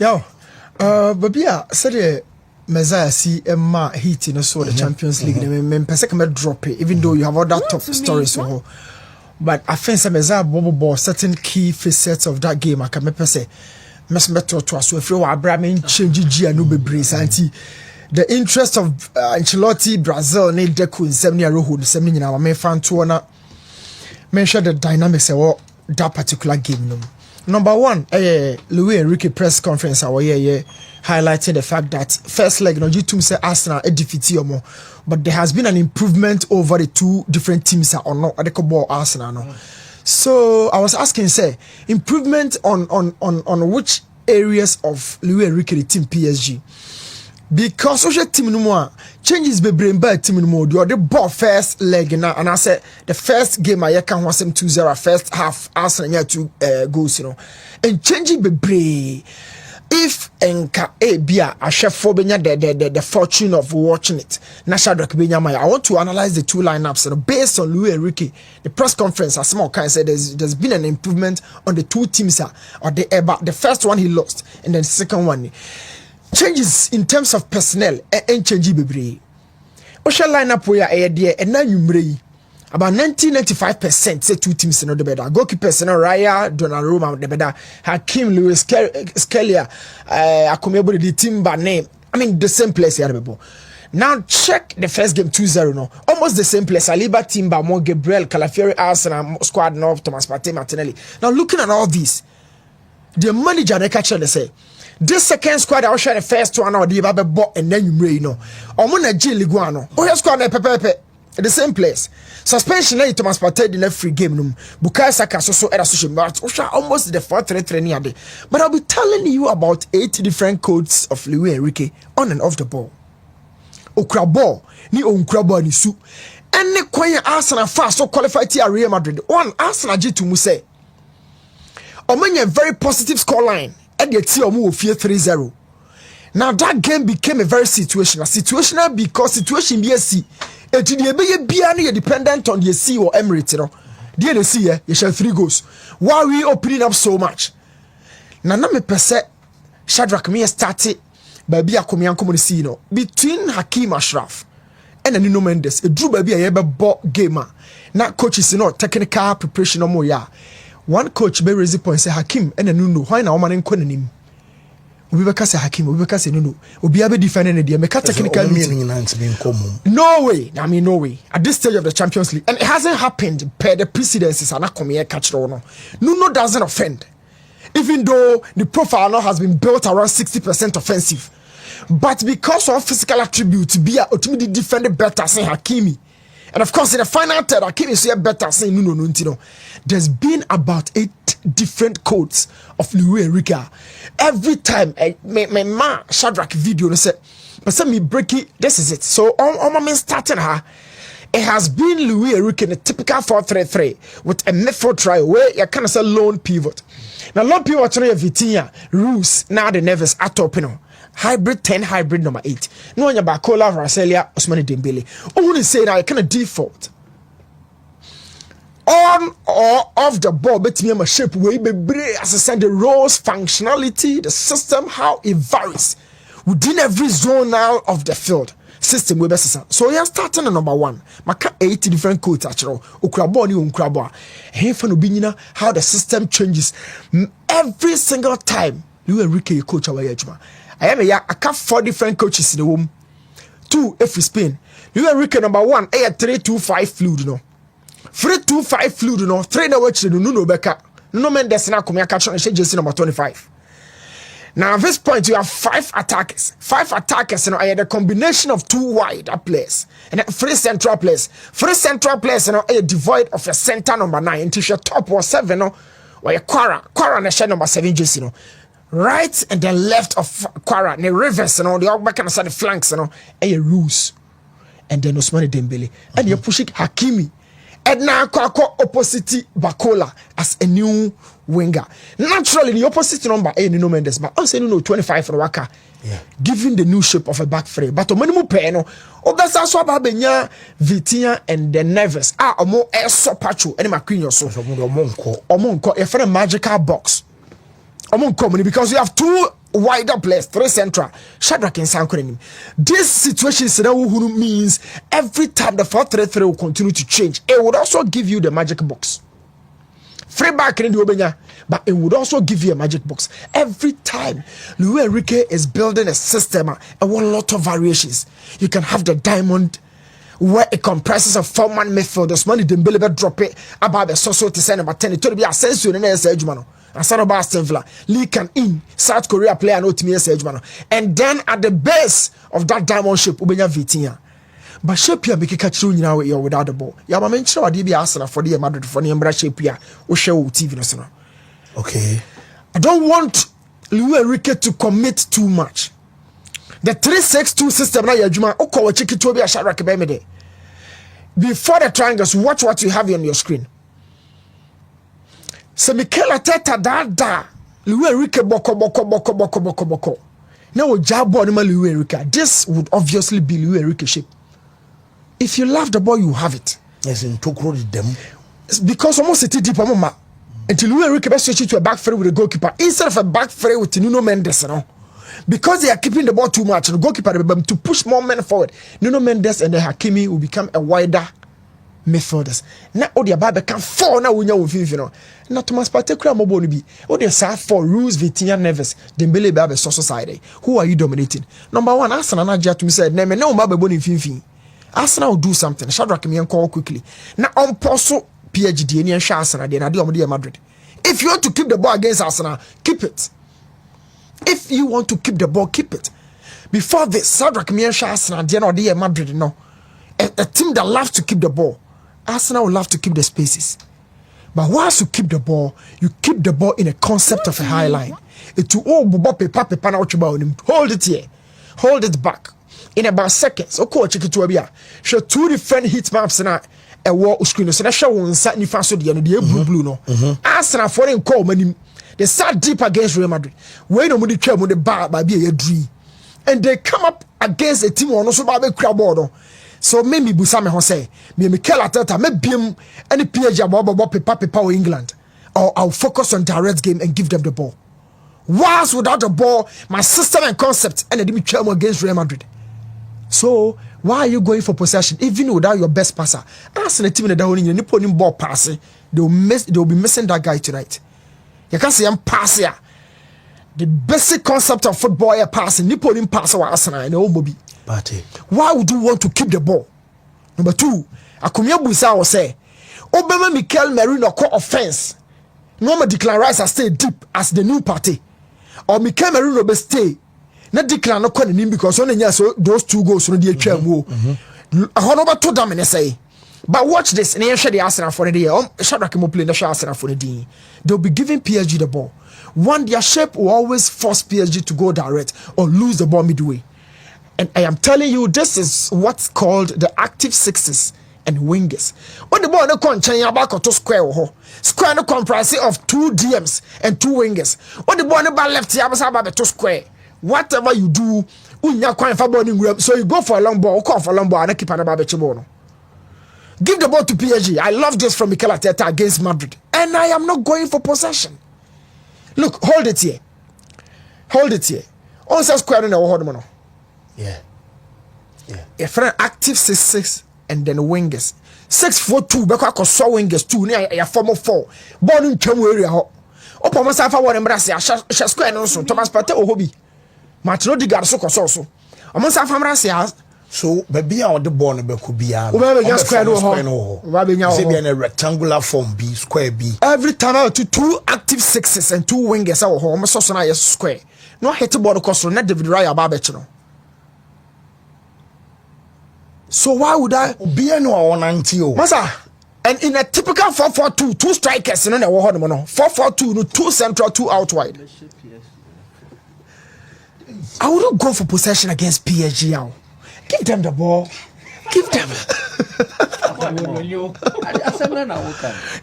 Yo, Babia said Messiah see Emma Heat in the Champions League. Me person drop it, even though you have other top stories for her. But I think some Messiah bubble certain key facets of that game. I can say, Mesmeto to us. So if you are Abraham change G no be brace anti. The interest of Ancelotti Brazil need the in 7 year old 7 year old. Me fan to na mention the dynamics of that particular game. Number one, Luis Enrique press conference highlighting the fact that first leg, you say Arsenal a defeat more, but there has been an improvement over the two different teams or not at the ball Arsenal. No. So I was asking, say, improvement on which areas of Luis Enrique the team PSG. Because social team no more changes be bring back team no more. The ball first leg now, and I said the first game I can was 2-0 first half Arsenal had 2 goals, and changing be bring. If enka bia a chef for the fortune of watching it, I want to analyze the two lineups based on Luis Enrique. The press conference, as small kind said, there's been an improvement on the two teams. The first one he lost, and then the second one. Changes in terms of personnel and change bebre. Osha lineup we are there and now you about 95% say two teams in the better. Goalkeepers Raya, Donnarumma the better. Hakim Lewis Scalia, Akomebo the team by name. I mean the same place here. Now check the first game 2-0 no. Almost the same place. Saliba, Timber, Mo Gabriel, Calafiori, Arsenal, Squad North, Thomas Partey, Martinelli. Now looking at all these, the manager they catch and say. This second squad, I will share the first one or the Babe bought and then you know. Or Mona G Liguano. Or your squad pepe at the same place. Suspension Thomas Partey in the free game room. Bukayo Saka so association but almost the 4-3-3 near day. But I'll be telling you about 8 different codes of Luis Enrique on and off the ball. Okrabo ni onkrabo ni su. Any kwanya Arsenal fast so qualified to Real Madrid. One Arsenal G to Muse. Omanya very positive scoreline. And the team move 3-0. Now that game became a very situational because situation BSC it be dependent on the C or Emirates, The C you shall 3 goals. Why are we opening up so much? Now me percent Shadrach me started baby akomian community between Hakim Ashraf and Nuno Mendes. It drew baby a ball gamer. Now coaches technical preparation no more ya. One coach be raise point say Hakim and Nuno why na woman nko nanim obi beka say Hakim obi beka say Nuno obi abe defend na dey make technical meeting no way I mean no way at this stage of the Champions League and it hasn't happened per the precedences and come here catch no Nuno doesn't offend even though the profile now has been built around 60% offensive but because of physical attributes be a ultimately defend better say Hakimi. And of course, in the final third, I can't say better saying no. There's been about 8 different codes of Luis Enrique. Every time, my man Shadrach video, they said, but me break it. This is it. So, on my starting her, it has been Luis Enrique in a typical 4-3-3 with a midfield trio where you kind of say lone pivot. Now, lone pivot, you have Vitinha, Roos, now the Neves at top, hybrid 10, hybrid number 8. No one about Kola, Raselia, Ousmane Dembele. I want to say that I kind of default on or off the ball, but me a shape way be as I said the roles, functionality, the system, how it varies within every zone now of the field. System we best so you're starting at number 1. Maka 80 different codes actually. Ukrabo ni unkrabo. Hey for no binina how the system changes every single time. Luis Enrique coach our ejuma. I have 4 different coaches in the room. 2 if we Spain. Luis Enrique number 1 a 3-2-5 fluid 3-2-5 fluid 3 na watch the Nuno Beka. Nuno Mendes na come catch on jersey number 25. Now at this point you have 5 attackers. 5 attackers are the combination of 2 wide players and 3 central players. 3 central players are devoid of a center number 9 into your top or 7 or a Quara na share number 7 jersey right and then left of Quara, the reverse and all the back and side the flanks and Roos and then Ousmane Dembele and you're pushing Hakimi and now opposite Bakola as a new winger. Naturally the opposite number Nuno Mendes but also Nuno 25 for Waka. Yeah. Giving the new shape of a back three. But minimum pay that's so about Vitinha and the Neves more air so patrol and McQueen so Omonko a magical box. Because you have 2 wider players, 3 central. Shadrack and Sankonim. This situation means every time the 4-3-3 will continue to change, it would also give you the magic box. Free back in the Obenya, but it would also give you a magic box. Every time Luis Enrique is building a system and one lot of variations, you can have the diamond where it comprises of 4-man midfielders. Money Dembele drop it about the social to send about 10. It will be a sense in the Edgemano. And son of Aston Villa, Lee can in South Korea player no to me Edgemano. And then at the base of that diamond shape, Ubenya Vitinha. But shape here make catch you now without the ball. Ya ma mention what be Arsenal for the Madrid for the Embra shape here. O show TV no. Okay. I don't want Luis Enrique to commit too much. The 3-6-2 system now Yajuma Oko chiki to be a Shadrack Bemede. Before the triangles, watch what you have on your screen. So Mikel Arteta da Luis Enrique boko. Now jabo ni Luis Enrique. This would obviously be Luis Enrique shape. If you love the ball, you have it. Yes, in Tokro them. It's because almost a deep mama. Until Luis Enrique best switch to a back three with the goalkeeper instead of a back three with Nuno Mendes, because they are keeping the ball too much. The goalkeeper to push more men forward. Nuno Mendes and the Hakimi will become a wider midfielders. Now all the Ababe can fall now when you're with you. Not Thomas particular mobile be. All the side for Rules, Vitinha, Neves, Dembele, Babe, Society. Who are you dominating? Number 1, Arsenal Nadia to me said, name no Babe Boni Finfin. Arsenal will do something. Shadrack me and call quickly. Now on Posso PhD and Arsenal, then I do Madrid. If you want to keep the ball against Arsenal, keep it. If you want to keep the ball, keep it. Before this, Shadrack me and Arsenal, then or Madrid, no. A team that loves to keep the ball. Arsenal will love to keep the spaces. But once you keep the ball in a concept of a high line. It will all paper now hold it here. Hold it back. In about seconds, okay, check it to a show 2 different heat maps and a wall screen. So that show one sat in fast the blue no. Arsenal foreign call many. They sat deep against Real Madrid. When nobody came with the bar by be a dream. And they come up against a team on also by the crowd board. So maybe Busame Jose, me Mikel Arteta, maybe him any PSG about paper England. Or I'll focus on direct game and give them the ball. Whilst without the ball, my system and concept and they didn't against Real Madrid. So why are you going for possession even without your best passer? Arsenal team in the whole in the ball passing, they'll be missing that guy tonight. You can't see him pass here. The basic concept of football is passing. Nippon pass or Arsenal and Obobi. Why would you want to keep the ball? Number 2, Akumia Busa will say, Obama Mikel Merino call offense. Normal Declan Rice has stayed deep as the new party. Or Mikel Merino be stay. Not Declan no call him because only so those 2 goals on the HM. I honour to them and say. But watch this, and the Arsenal for the day. Shadrack will play the Arsenal for the day. They'll be giving PSG the ball. One, their shape will always force PSG to go direct or lose the ball midway. And I am telling you, this is what's called the active sixes and wingers. When the ball no contain back to square, square no comprising of 2 DMs and 2 wingers. When the ball no left here, to square. Whatever you do, so you go for a long ball, call for a long ball, and keep an ball. Give the ball to PSG. I love this from Mikel Arteta against Madrid. And I am not going for possession. Look, hold it here. Hold it here. On square in the hold. Yeah. A friend active 6-6 and then wingers. 6-4-2, because saw wingers 2 near a form 4. Born in Chum area. Open myself, I want to embrace a square also. Thomas Partey or hobby. Martino de Garso Cososo. I must have embraced. So, baby, out the ball could be a rectangular form B, square B. Every time out to 2 active 6s and 2 wingers our home, so square. No hit the ball cost, not David Raya Barbecino. So why would I be a no 190? Masa, and in a typical 4-4-2, 2 strikers in a 4-4-2, 2 central, 2 out wide. I wouldn't go for possession against PSG now. Give them the ball. Give them.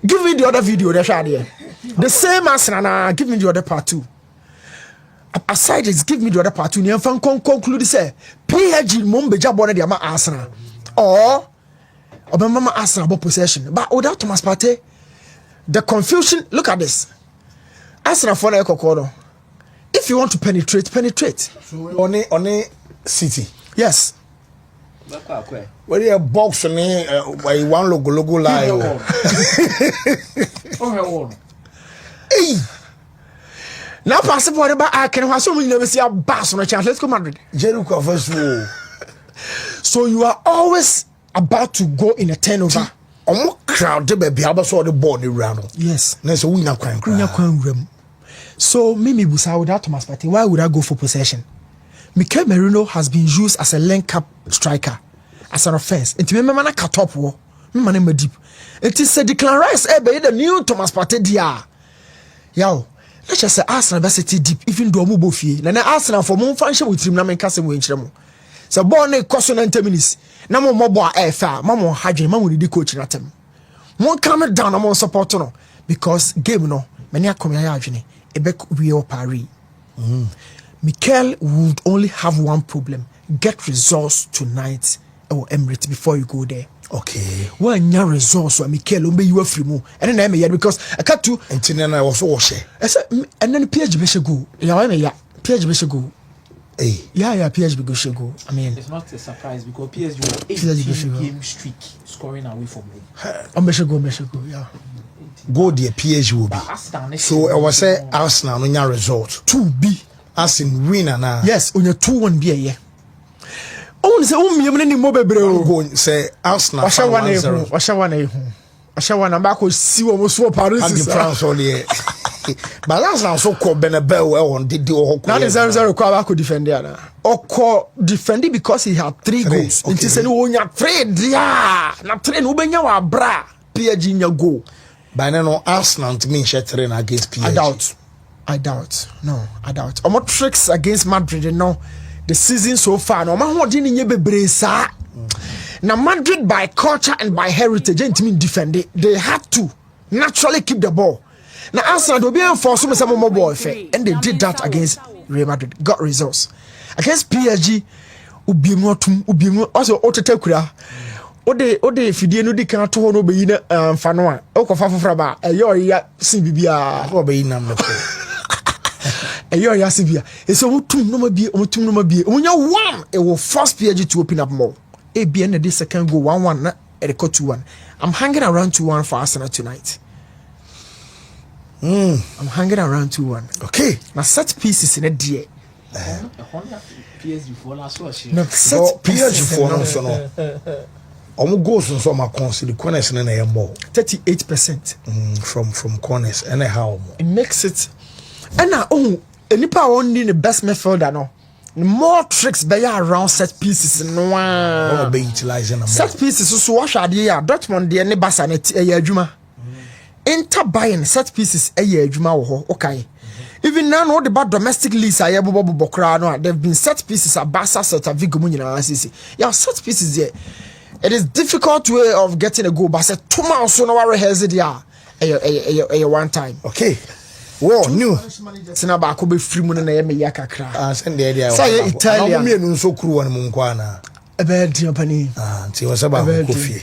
Give me the other video. The same as Nana. Give me the other part too. Aside this, give me the other part too. You can conclude say PSG Mumbeja born the ama Arsenal or Obama Arsenal about possession. But without Thomas Partey, the confusion. Look at this. Arsenal for the Kokoro. if you want to penetrate. So on City. Yes. Where you box ni one logo lie. Hey. Now possible whatever I can have so many never see a bass on a chance. Let's go Madrid. Jericho first. So you are always about to go in a turnover. Crowd the baby saw the ball around. Yes. Next winner crime. So Mimi Busa without Thomas Partey, why would I go for possession? Mikel Merino has been used as a link-up striker, as an offense. And to me, man, cut up war. Man, deep. It is a Declan Rice. The new Thomas Partey dia. Yo, let's just say Arsenal best deep. Even though Mubo fee, then Arsenal for more function with him. Na men kase mo inchiremo. So born a cost 90 minutes. Na mo mobo a fair. Mamo hadje. Mamo di coach na tem. Mo calm down. Mamo support no because game no. Many a come ya adwene. Ebek we Paris. Mikel would only have one problem: get results tonight or Emirates before you go there. Okay. When your results, Mikel, you are free more, and then I'm because I cut to and then I was wash. And then PHB go. Yeah, PHB go. Hey. Yeah, PHB go. I mean, it's not a surprise because PSG will 8 game streak scoring away from home. Go. Yeah. Go the PSG will be. So I was say Arsenal on your result. 2B. As in winner now. Yes, on your 2-1 be a year. Oh, say me mobile go say Arsenal. Washawana back will see what was for Paris in France all year. But Arsenal so called Benabel on did the now the 0-0 crowd could defend there. Or defend it because he had 3 goals. It is any one ya trade, yeah. Not train ubenya wa bra. PSG in your goal. But no Arsenal to me share train against PSG. I doubt. No, I doubt. Omo tricks against Madrid, no. The season so far, no man what didn't bebre sa. Now Madrid by culture and by heritage, and defend it. They had to naturally keep the ball. Now Arsenal will be enforced some more ball effect, and they did that against Real Madrid. Got results against PSG. Ubimu also Otetekura. Ode fidie no di kan to ho no be yi na fa no a o ko fa fofra ba eyo ya sin bibia o be yi na meko eyo ya sin bibia e so mutum no ma bie onya one e will force PSG to open up more e bie na the second goal 1-1 na e record 2-1. I'm hanging around 2-1 for Arsenal tonight. I'm hanging around 2-1. Okay, na set pieces in a dear PSG for last watch no set PSG for no so no omo goals nso ma consider corners na na more 38% from corners anyhow it makes it and now enipa won need the best midfielder no more tricks be around set pieces no one be utilizing them set pieces so what hwade ya Dortmund de ne Barca na adwuma Inter Bayern set pieces adwuma wo ho okay even now no the bad domestic leagues are bobo kra no they've been set pieces at Barca Celta Vigo mu nyina asisi yeah set pieces there. It is difficult way of getting a goal, but say 2 months so no rehearse it ya one time. Okay. Well, new. Sina ba ko be free mu na me ya kakra. Send the idea. Say Italian. Me nu so kuru wan mu nkwa na. Ebe di opani. Nti wo se ba ko fie.